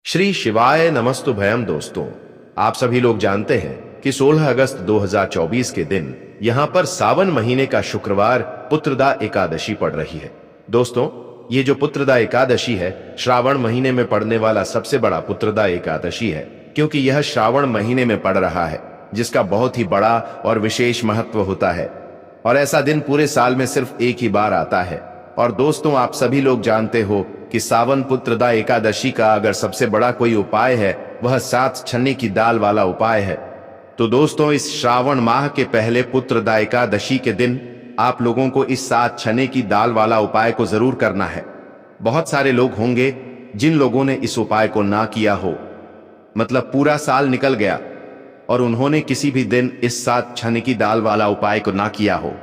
श्री शिवाय नमस्तुभयम। दोस्तों, आप सभी लोग जानते हैं कि 16 अगस्त 2024 के दिन यहां पर सावन महीने का शुक्रवार पुत्रदा एकादशी पड़ रही है। दोस्तों, ये जो पुत्रदा एकादशी है श्रावण महीने में पड़ने वाला सबसे बड़ा पुत्रदा एकादशी है, क्योंकि यह श्रावण महीने में पड़ रहा है, जिसका बहुत ही बड़ा और विशेष महत्व होता है। और ऐसा दिन पूरे साल में सिर्फ एक ही बार आता है। और दोस्तों, आप सभी लोग जानते हो कि सावन पुत्रदा एकादशी का अगर सबसे बड़ा कोई उपाय है वह 7 छन्नी की दाल वाला उपाय है। तो दोस्तों, इस श्रावण माह के पहले पुत्रदा एकादशी के दिन आप लोगों को इस 7 छन्ने की दाल वाला उपाय को जरूर करना है। बहुत सारे लोग होंगे जिन लोगों ने इस उपाय को ना किया हो, मतलब पूरा साल निकल गया और उन्होंने किसी भी दिन इस 7 छन्ने की दाल वाला उपाय को ना किया हो।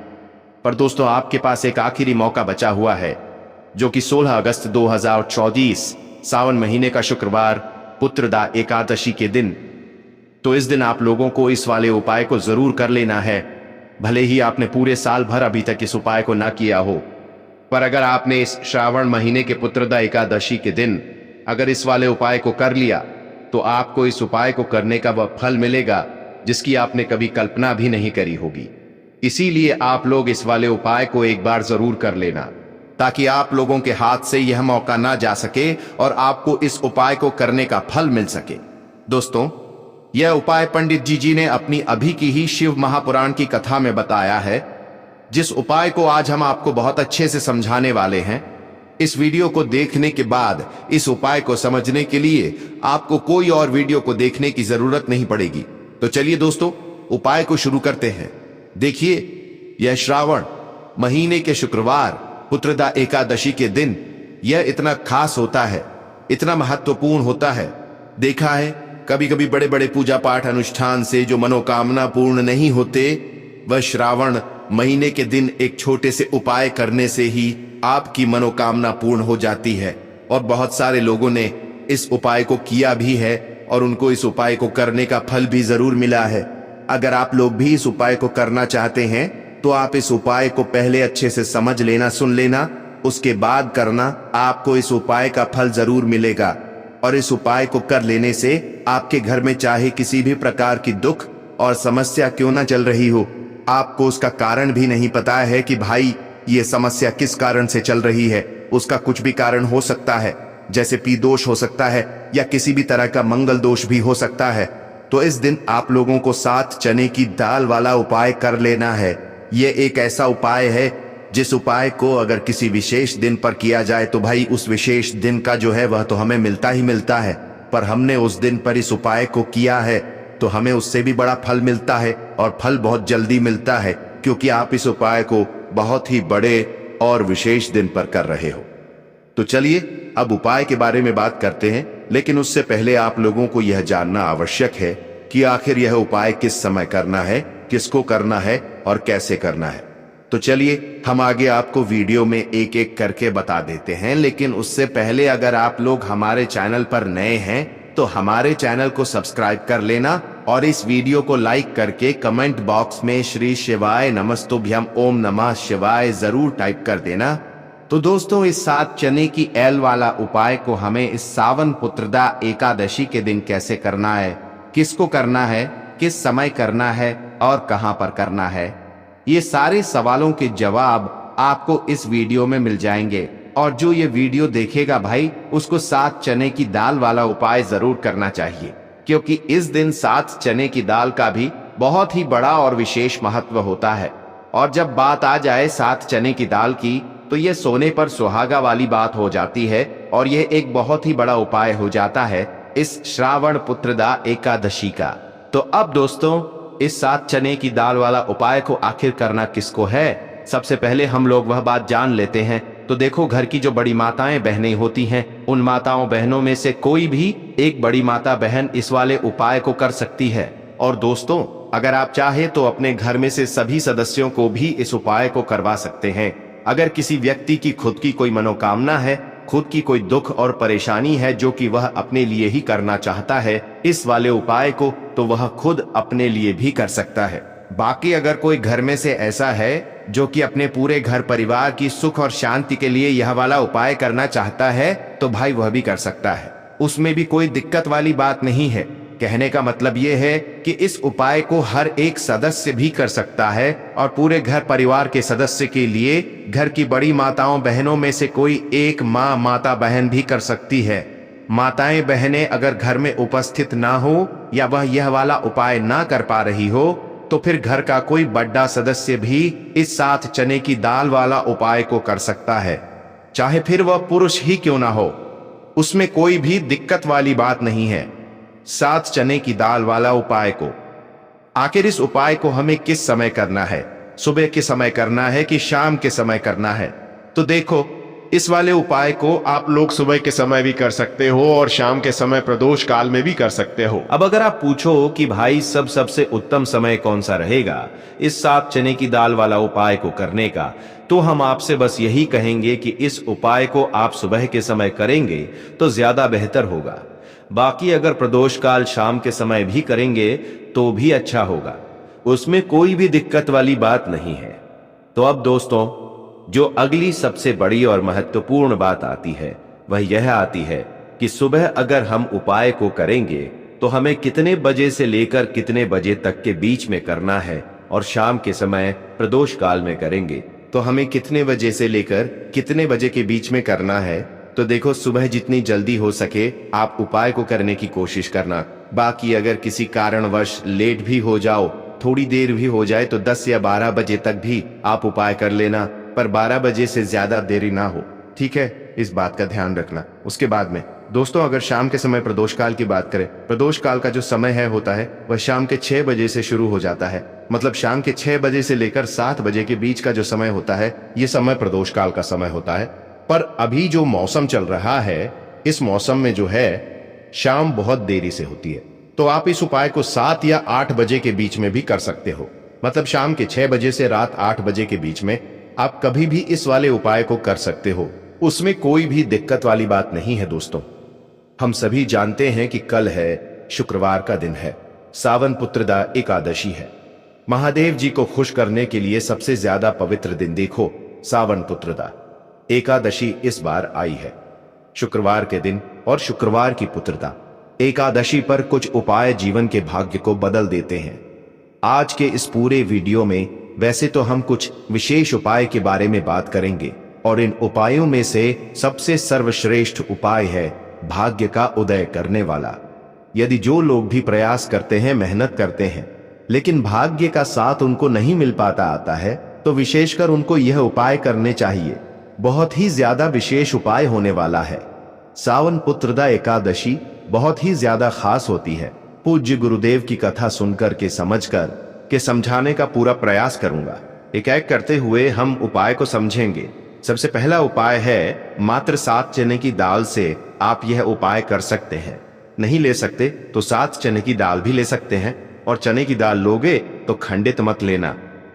पर दोस्तों, आपके पास एक आखिरी मौका बचा हुआ है, जो कि 16 अगस्त 2024 सावन महीने का शुक्रवार पुत्रदा एकादशी के दिन। तो इस दिन आप लोगों को इस वाले उपाय को जरूर कर लेना है, भले ही आपने पूरे साल भर अभी तक इस उपाय को ना किया हो। पर अगर आपने इस श्रावण महीने के पुत्रदा एकादशी के दिन अगर इस वाले उपाय को कर लिया, तो आपको इस उपाय को करने का वह फल मिलेगा जिसकी आपने कभी कल्पना भी नहीं करी होगी। इसीलिए आप लोग इस वाले उपाय को एक बार जरूर कर लेना, ताकि आप लोगों के हाथ से यह मौका ना जा सके और आपको इस उपाय को करने का फल मिल सके। दोस्तों, यह उपाय पंडित जी ने अपनी अभी की ही शिव महापुराण की कथा में बताया है, जिस उपाय को आज हम आपको बहुत अच्छे से समझाने वाले हैं। इस वीडियो को देखने के बाद इस उपाय को समझने के लिए आपको कोई और वीडियो को देखने की जरूरत नहीं पड़ेगी। तो चलिए दोस्तों, उपाय को शुरू करते हैं। देखिए, यह श्रावण महीने के शुक्रवार पुत्रदा एकादशी के दिन यह इतना खास होता है, इतना महत्वपूर्ण होता है। देखा है, कभी कभी बड़े बड़े पूजा पाठ अनुष्ठान से जो मनोकामना पूर्ण नहीं होते, वह श्रावण महीने के दिन एक छोटे से उपाय करने से ही आपकी मनोकामना पूर्ण हो जाती है। और बहुत सारे लोगों ने इस उपाय को किया भी है और उनको इस उपाय को करने का फल भी जरूर मिला है। अगर आप लोग भी इस उपाय को करना चाहते हैं तो आप इस उपाय को पहले अच्छे से समझ लेना, सुन लेना, उसके बाद करना। आपको इस उपाय का फल जरूर मिलेगा। और इस उपाय को कर लेने से आपके घर में चाहे किसी भी प्रकार की दुख और समस्या क्यों ना चल रही हो, आपको उसका कारण भी नहीं पता है कि भाई ये समस्या किस कारण से चल रही है। उसका कुछ भी कारण हो सकता है, जैसे पी दोष हो सकता है या किसी भी तरह का मंगल दोष भी हो सकता है। तो इस दिन आप लोगों को 7 चने की दाल वाला उपाय कर लेना है। ये एक ऐसा उपाय है जिस उपाय को अगर किसी विशेष दिन पर किया जाए तो भाई उस विशेष दिन का जो है वह तो हमें मिलता ही मिलता है। पर हमने उस दिन पर इस उपाय को किया है तो हमें उससे भी बड़ा फल मिलता है, और फल बहुत जल्दी मिलता है, क्योंकि आप इस उपाय को बहुत ही बड़े और विशेष दिन पर कर रहे हो। तो चलिए अब उपाय के बारे में बात करते हैं, लेकिन उससे पहले आप लोगों को यह जानना आवश्यक है कि आखिर यह उपाय किस समय करना है, किसको करना है और कैसे करना है। तो चलिए हम आगे आपको वीडियो में एक एक करके बता देते हैं। लेकिन उससे पहले अगर आप लोग हमारे चैनल पर नए हैं तो हमारे चैनल को सब्सक्राइब कर लेना और इस वीडियो को लाइक करके कमेंट बॉक्स में श्री शिवाय नमस्तुभ्यम ओम नमः शिवाय जरूर टाइप कर देना। तो दोस्तों, इस 7 चने की एल वाला उपाय को हमें इस सावन पुत्रदा एकादशी के दिन कैसे करना है, किसको करना है, किस समय करना है और कहां पर करना है, ये सारे सवालों के जवाब आपको इस वीडियो में मिल जाएंगे। और जो ये वीडियो देखेगा भाई, उसको 7 चने की दाल वाला उपाय जरूर करना चाहिए, क्योंकि इस दिन 7 चने की दाल का भी बहुत ही बड़ा और विशेष महत्व होता है। और जब बात आ जाए 7 चने की दाल की, तो ये सोने पर सुहागा वाली बात हो जाती है और यह एक बहुत ही बड़ा उपाय हो जाता है इस श्रावण पुत्रदा एकादशी का। तो अब दोस्तों, इस 7 चने की दाल वाला उपाय को आखिर करना किसको है, सबसे पहले हम लोग वह बात जान लेते हैं। तो देखो, घर की जो बड़ी माताएं बहनें होती हैं, उन माताओं बहनों में से कोई भी एक बड़ी माता बहन इस वाले उपाय को कर सकती है। और दोस्तों, अगर आप चाहे तो अपने घर में से सभी सदस्यों को भी इस उपाय को करवा सकते हैं। अगर किसी व्यक्ति की खुद की कोई मनोकामना है, खुद की कोई दुख और परेशानी है जो कि वह अपने लिए ही करना चाहता है इस वाले उपाय को, तो वह खुद अपने लिए भी कर सकता है। बाकी अगर कोई घर में से ऐसा है जो कि अपने पूरे घर परिवार की सुख और शांति के लिए यह वाला उपाय करना चाहता है, तो भाई वह भी कर सकता है। उसमें भी कोई दिक्कत वाली बात नहीं है। कहने का मतलब यह है कि इस उपाय को हर एक सदस्य भी कर सकता है और पूरे घर परिवार के सदस्य के लिए घर की बड़ी माताओं बहनों में से कोई एक माँ माता बहन भी कर सकती है। माताएं बहनें अगर घर में उपस्थित ना हो या वह यह वाला उपाय ना कर पा रही हो तो फिर घर का कोई बड़ा सदस्य भी इस 7 चने की दाल वाला उपाय को कर सकता है, चाहे फिर वह पुरुष ही क्यों ना हो। उसमें कोई भी दिक्कत वाली बात नहीं है। 7 चने की दाल वाला उपाय को आखिर इस उपाय को हमें किस समय करना है? सुबह के समय करना है कि शाम के समय करना है? तो देखो, इस वाले उपाय को आप लोग सुबह के समय भी कर सकते हो और शाम के समय प्रदोष काल में भी कर सकते हो। अब अगर आप पूछो कि भाई सबसे उत्तम समय कौन सा रहेगा इस 7 चने की दाल वाला उपाय को करने का, तो हम आपसे बस यही कहेंगे कि इस उपाय को आप सुबह के समय करेंगे तो ज्यादा बेहतर होगा। बाकी अगर प्रदोष काल शाम के समय भी करेंगे तो भी अच्छा होगा, उसमें कोई भी दिक्कत वाली बात नहीं है। तो अब दोस्तों, जो अगली सबसे बड़ी और महत्वपूर्ण बात आती है वह यह आती है कि सुबह अगर हम उपाय को करेंगे तो हमें कितने बजे से लेकर कितने बजे तक के बीच में करना है, और शाम के समय प्रदोष काल में करेंगे तो हमें कितने बजे से लेकर कितने बजे के बीच में करना है। तो देखो, सुबह जितनी जल्दी हो सके आप उपाय को करने की कोशिश करना। बाकी अगर किसी कारणवश लेट भी हो जाओ, थोड़ी देर भी हो जाए, तो 10 या 12 बजे तक भी आप उपाय कर लेना, पर 12 बजे से ज्यादा देरी ना हो, ठीक है? इस बात का ध्यान रखना। उसके बाद में दोस्तों, अगर शाम के समय प्रदोष काल की बात करें, प्रदोष काल का जो समय है होता है वह शाम के 6 बजे से शुरू हो जाता है। मतलब शाम के 6 बजे से लेकर 7 बजे के बीच का जो समय होता है, ये समय प्रदोष काल का समय होता है। पर अभी जो मौसम चल रहा है, इस मौसम में जो है शाम बहुत देरी से होती है, तो आप इस उपाय को 7 या 8 बजे के बीच में भी कर सकते हो। मतलब शाम के 6 बजे से रात 8 बजे के बीच में आप कभी भी इस वाले उपाय को कर सकते हो, उसमें कोई भी दिक्कत वाली बात नहीं है। दोस्तों, हम सभी जानते हैं कि कल है शुक्रवार का दिन है, सावन पुत्रदा एकादशी है। महादेव जी को खुश करने के लिए सबसे ज्यादा पवित्र दिन देखो, सावन पुत्रदा एकादशी इस बार आई है शुक्रवार के दिन, और शुक्रवार की पुत्रदा एकादशी पर कुछ उपाय जीवन के भाग्य को बदल देते हैं। आज के इस पूरे वीडियो में वैसे तो हम कुछ विशेष उपाय के बारे में बात करेंगे, और इन उपायों में से सबसे सर्वश्रेष्ठ उपाय है भाग्य का उदय करने वाला। यदि जो लोग भी प्रयास करते हैं, मेहनत करते हैं, लेकिन भाग्य का साथ उनको नहीं मिल पाता आता है, तो विशेषकर उनको यह उपाय करने चाहिए। बहुत ही ज्यादा विशेष उपाय होने वाला है। सावन पुत्रदा एकादशी बहुत ही ज्यादा खास होती है। पूज्य गुरुदेव की कथा सुनकर के समझकर के समझाने का पूरा प्रयास करूंगा। एक एक करते हुए हम उपाय को समझेंगे। सबसे पहला उपाय है, मात्र 7 चने की दाल से आप यह उपाय कर सकते हैं। नहीं ले सकते तो 7 चने की दाल भी ले सकते हैं, और चने की दाल लोगे तो खंडित मत लेना।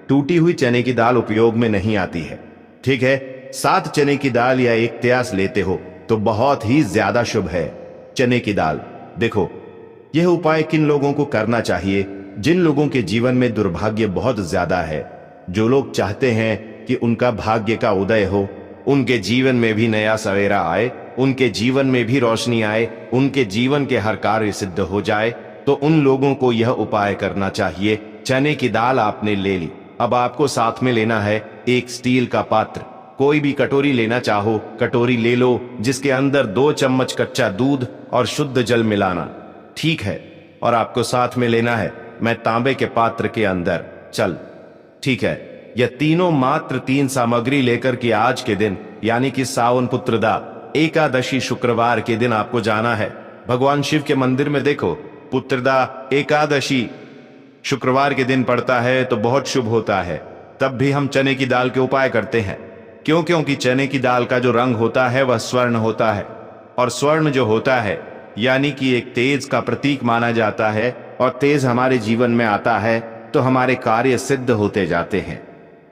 टूटी हुई चने की दाल उपयोग में नहीं आती है, ठीक है? 7 चने की दाल या 1 त्यास लेते हो तो बहुत ही ज्यादा शुभ है। चने की दाल, देखो यह उपाय किन लोगों को करना चाहिए? जिन लोगों के जीवन में दुर्भाग्य बहुत ज्यादा है, जो लोग चाहते हैं कि उनका भाग्य का उदय हो, उनके जीवन में भी नया सवेरा आए, उनके जीवन में भी रोशनी आए, उनके जीवन के हर कार्य सिद्ध हो जाए, तो उन लोगों को यह उपाय करना चाहिए। चने की दाल आपने ले ली, अब आपको साथ में लेना है एक स्टील का पात्र। कोई भी कटोरी लेना चाहो, कटोरी ले लो, जिसके अंदर 2 चम्मच कच्चा दूध और शुद्ध जल मिलाना, ठीक है? और आपको साथ में लेना है मैं तांबे के पात्र के अंदर चल, ठीक है? यह तीनों मात्र 3 सामग्री लेकर के आज के दिन यानी कि सावन पुत्रदा एकादशी शुक्रवार के दिन आपको जाना है भगवान शिव के मंदिर में। देखो, पुत्रदा एकादशी शुक्रवार के दिन पड़ता है तो बहुत शुभ होता है। तब भी हम चने की दाल के उपाय करते हैं। क्यों? क्योंकि चने की दाल का जो रंग होता है वह स्वर्ण होता है, और स्वर्ण जो होता है यानी कि एक तेज का प्रतीक माना जाता है, और तेज हमारे जीवन में आता है तो हमारे कार्य सिद्ध होते जाते हैं।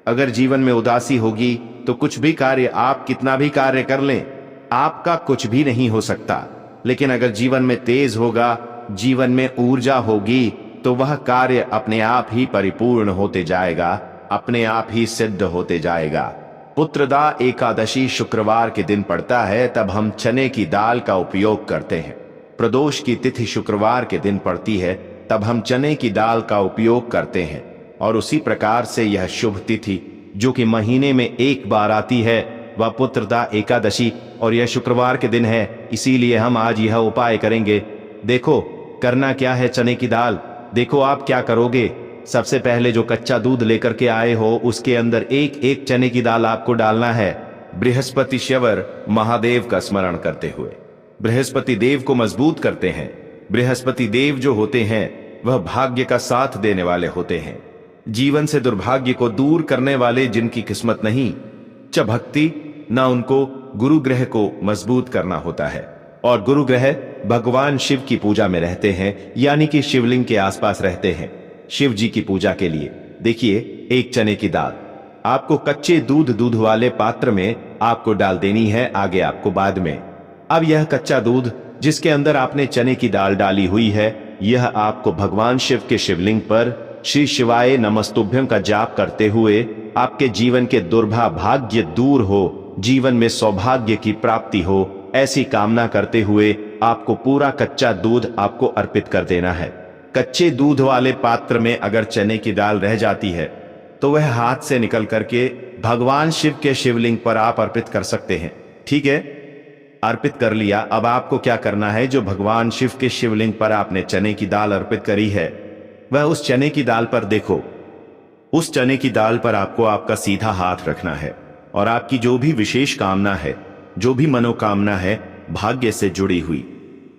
अगर जीवन में उदासी होगी तो कुछ भी कार्य, आप कितना भी कार्य कर लें, आपका कुछ भी नहीं हो सकता। लेकिन अगर जीवन में तेज होगा, जीवन में ऊर्जा होगी, तो वह कार्य अपने आप ही परिपूर्ण होते जाएगा, अपने आप ही सिद्ध होते जाएगा। पुत्रदा एकादशी शुक्रवार के दिन पड़ता है, तब हम चने की दाल का उपयोग करते हैं। प्रदोष की तिथि शुक्रवार के दिन पड़ती है, तब हम चने की दाल का उपयोग करते हैं। और उसी प्रकार से यह शुभ तिथि जो कि महीने में एक बार आती है वह पुत्रदा एकादशी, और यह शुक्रवार के दिन है, इसीलिए हम आज यह उपाय करेंगे। देखो करना क्या है, चने की दाल। देखो आप क्या करोगे, सबसे पहले जो कच्चा दूध लेकर के आए हो उसके अंदर एक एक चने की दाल आपको डालना है। बृहस्पति श्यवर महादेव का स्मरण करते हुए बृहस्पति देव को मजबूत करते हैं। बृहस्पति देव जो होते हैं वह भाग्य का साथ देने वाले होते हैं, जीवन से दुर्भाग्य को दूर करने वाले, जिनकी किस्मत नहीं च भक्ति न उनको गुरु ग्रह को मजबूत करना होता है। और गुरु ग्रह भगवान शिव की पूजा में रहते हैं, यानी कि शिवलिंग के आसपास रहते हैं शिव जी की पूजा के लिए। देखिए एक चने की दाल आपको कच्चे दूध वाले पात्र में आपको डाल देनी है, आगे आपको बाद में। अब यह कच्चा दूध जिसके अंदर आपने चने की दाल डाली हुई है, यह आपको भगवान शिव के शिवलिंग पर श्री शिवाय नमस्तुभ्यं का जाप करते हुए आपके जीवन के दुर्भाग्य दूर हो, जीवन में सौभाग्य की प्राप्ति हो, ऐसी कामना करते हुए आपको पूरा कच्चा दूध आपको अर्पित कर देना है। कच्चे दूध वाले पात्र में अगर चने की दाल रह जाती है तो वह हाथ से निकल करके भगवान शिव के शिवलिंग पर आप अर्पित कर सकते हैं। ठीक है, अर्पित कर लिया। अब आपको क्या करना है, जो भगवान शिव के शिवलिंग पर आपने चने की दाल अर्पित करी है, वह उस चने की दाल पर देखो, उस चने की दाल पर आपको आपका सीधा हाथ रखना है और आपकी जो भी विशेष कामना है, जो भी मनोकामना है भाग्य से जुड़ी हुई,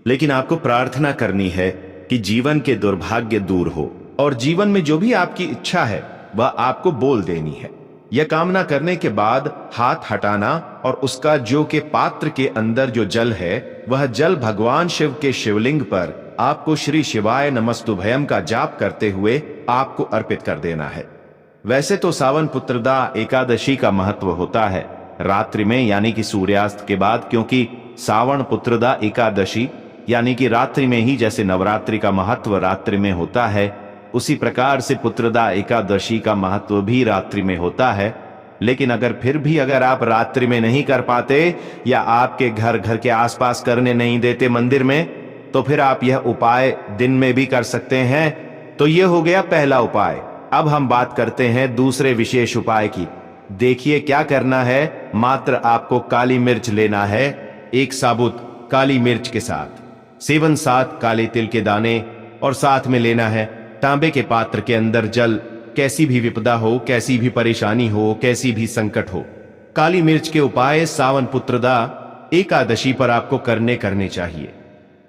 लेकिन आपको प्रार्थना करनी है कि जीवन के दुर्भाग्य दूर हो, और जीवन में जो भी आपकी इच्छा है वह आपको बोल देनी है। यह कामना करने के बाद हाथ हटाना और उसका जो के पात्र के अंदर जो जल है वह जल भगवान शिव के शिवलिंग पर आपको श्री शिवाय नमस्तुभयम का जाप करते हुए आपको अर्पित कर देना है। वैसे तो सावन पुत्रदा एकादशी का महत्व होता है रात्रि में, यानी कि सूर्यास्त के बाद, क्योंकि सावन पुत्रदा एकादशी यानी कि रात्रि में ही, जैसे नवरात्रि का महत्व रात्रि में होता है, उसी प्रकार से पुत्रदा एकादशी का महत्व भी रात्रि में होता है। लेकिन अगर आप रात्रि में नहीं कर पाते या आपके घर के आसपास करने नहीं देते मंदिर में, तो फिर आप यह उपाय दिन में भी कर सकते हैं। तो यह हो गया पहला उपाय। अब हम बात करते हैं दूसरे विशेष उपाय की। देखिए क्या करना है, मात्र आपको काली मिर्च लेना है, एक साबुत काली मिर्च के साथ 7 काले तिल के दाने, और साथ में लेना है तांबे के पात्र के अंदर जल। कैसी भी विपदा हो, कैसी भी परेशानी हो, कैसी भी संकट हो, काली मिर्च के उपाय सावन पुत्रदा एकादशी पर आपको करने चाहिए।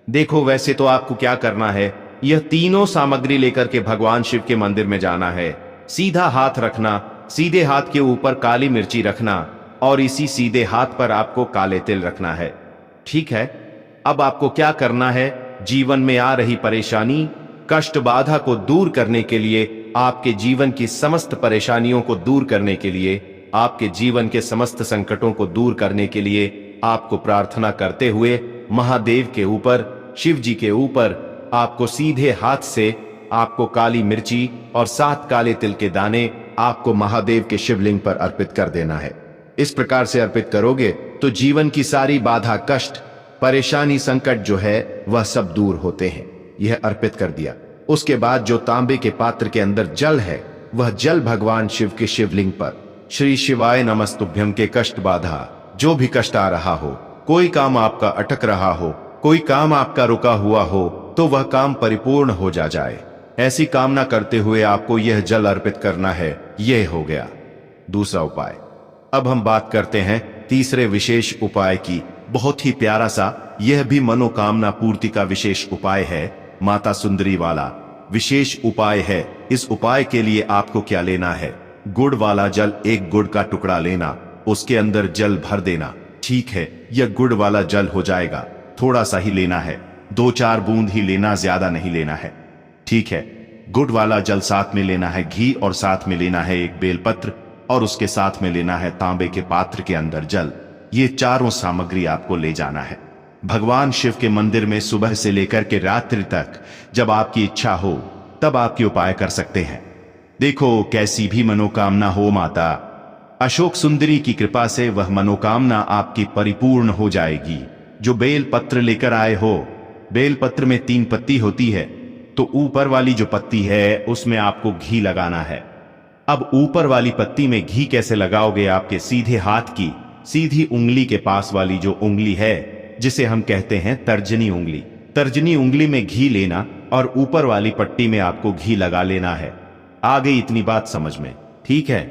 देखो वैसे तो आपको क्या करना है, यह तीनों सामग्री लेकर के भगवान शिव के मंदिर में जाना है, सीधा हाथ रखना, सीधे हाथ के ऊपर काली मिर्ची रखना और इसी सीधे हाथ पर आपको काले तिल रखना है। ठीक है, अब आपको क्या करना है, जीवन में आ रही परेशानी, कष्ट, बाधा को दूर करने के लिए, आपके जीवन की समस्त परेशानियों को दूर करने के लिए, आपके जीवन के समस्त संकटों को दूर करने के लिए आपको प्रार्थना करते हुए महादेव के ऊपर, शिव जी के ऊपर आपको सीधे हाथ से आपको काली मिर्ची और 7 काले तिल के दाने आपको महादेव के शिवलिंग पर अर्पित कर देना है। इस प्रकार से अर्पित करोगे तो जीवन की सारी बाधा, कष्ट, परेशानी, संकट जो है वह सब दूर होते हैं। यह अर्पित कर दिया। उसके बाद जो तांबे के पात्र के अंदर जल है, वह जल भगवान शिव के शिवलिंग पर श्री शिवाय नमस्तुभ्यं के कष्ट, बाधा, जो भी कष्ट आ रहा हो, कोई काम आपका अटक रहा हो, कोई काम आपका रुका हुआ हो, तो वह काम परिपूर्ण हो जाए, ऐसी कामना करते हुए आपको यह जल अर्पित करना है। यह हो गया दूसरा उपाय। अब हम बात करते हैं तीसरे विशेष उपाय की। बहुत ही प्यारा सा, यह भी मनोकामना पूर्ति का विशेष उपाय है, माता सुंदरी वाला विशेष उपाय है। इस उपाय के लिए आपको क्या लेना है, गुड़ वाला जल, एक गुड़ का टुकड़ा लेना, उसके अंदर जल भर देना। ठीक है, यह गुड़ वाला जल हो जाएगा, थोड़ा सा ही लेना है, 2-4 बूंद ही लेना, ज्यादा नहीं लेना है। ठीक है, गुड़ वाला जल साथ में लेना है घी, और साथ में लेना है एक बेलपत्र, और उसके साथ में लेना है तांबे के पात्र के अंदर जल। ये चारों सामग्री आपको ले जाना है भगवान शिव के मंदिर में। सुबह से लेकर के रात्रि तक जब आपकी इच्छा हो तब आपके उपाय कर सकते हैं। देखो कैसी भी मनोकामना हो, माता अशोक सुंदरी की कृपा से वह मनोकामना आपकी परिपूर्ण हो जाएगी। जो बेल पत्र लेकर आए हो बेलपत्र में 3 पत्ती होती है, तो ऊपर वाली जो पत्ती है उसमें आपको घी लगाना है। अब ऊपर वाली पत्ती में घी कैसे लगाओगे? आपके सीधे हाथ की सीधी उंगली के पास वाली जो उंगली है, जिसे हम कहते हैं तर्जनी उंगली, तर्जनी उंगली में घी लेना और ऊपर वाली पट्टी में आपको घी लगा लेना है। आ गई इतनी बात समझ में? ठीक है।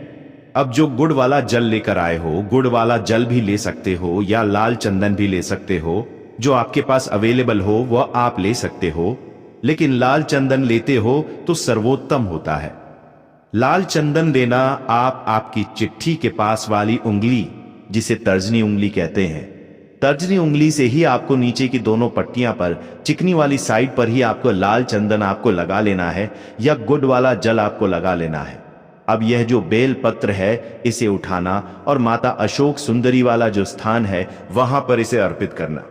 अब जो गुड़ वाला जल लेकर आए हो, गुड़ वाला जल भी ले सकते हो या लाल चंदन भी ले सकते हो, जो आपके पास अवेलेबल हो वह आप ले सकते हो, लेकिन लाल चंदन लेते हो तो सर्वोत्तम होता है। लाल चंदन लेना आप आपकी चिट्ठी के पास वाली उंगली, जिसे तर्जनी उंगली कहते हैं, तर्जनी उंगली से ही आपको नीचे की दोनों पट्टियां पर चिकनी वाली साइड पर ही आपको लाल चंदन आपको लगा लेना है या गुड़ वाला जल आपको लगा लेना है। अब यह जो बेल पत्र है इसे उठाना और माता अशोक सुंदरी वाला जो स्थान है वहां पर इसे अर्पित करना।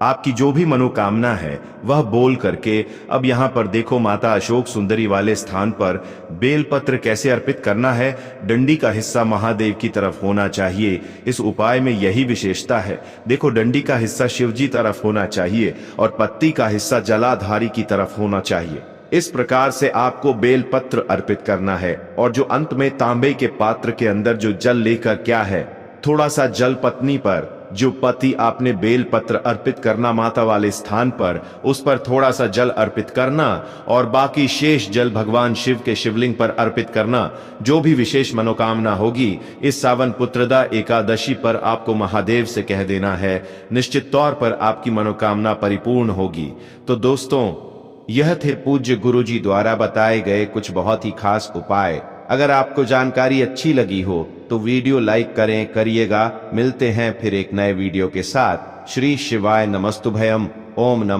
आपकी जो भी मनोकामना है वह बोल करके, अब यहां पर देखो माता अशोक सुंदरी वाले स्थान पर बेलपत्र कैसे अर्पित करना है। डंडी का हिस्सा महादेव की तरफ होना चाहिए। इस उपाय में यही विशेषता है। देखो, डंडी का हिस्सा शिवजी तरफ होना चाहिए और पत्ती का हिस्सा जलाधारी की तरफ होना चाहिए। इस प्रकार से आपको बेलपत्र अर्पित करना है और जो अंत में तांबे के पात्र के अंदर जो जल लेकर क्या है, थोड़ा सा जल पत्नी पर, जो पति आपने बेलपत्र अर्पित करना माता वाले स्थान पर, उस पर थोड़ा सा जल अर्पित करना और बाकी शेष जल भगवान शिव के शिवलिंग पर अर्पित करना। जो भी विशेष मनोकामना होगी इस सावन पुत्रदा एकादशी पर आपको महादेव से कह देना है। निश्चित तौर पर आपकी मनोकामना परिपूर्ण होगी। तो दोस्तों, यह थे पूज्य गुरुजी द्वारा बताए गए कुछ बहुत ही खास उपाय। अगर आपको जानकारी अच्छी लगी हो तो वीडियो लाइक करिएगा। मिलते हैं फिर एक नए वीडियो के साथ। श्री शिवाय नमस्तुभयम। ओम नमः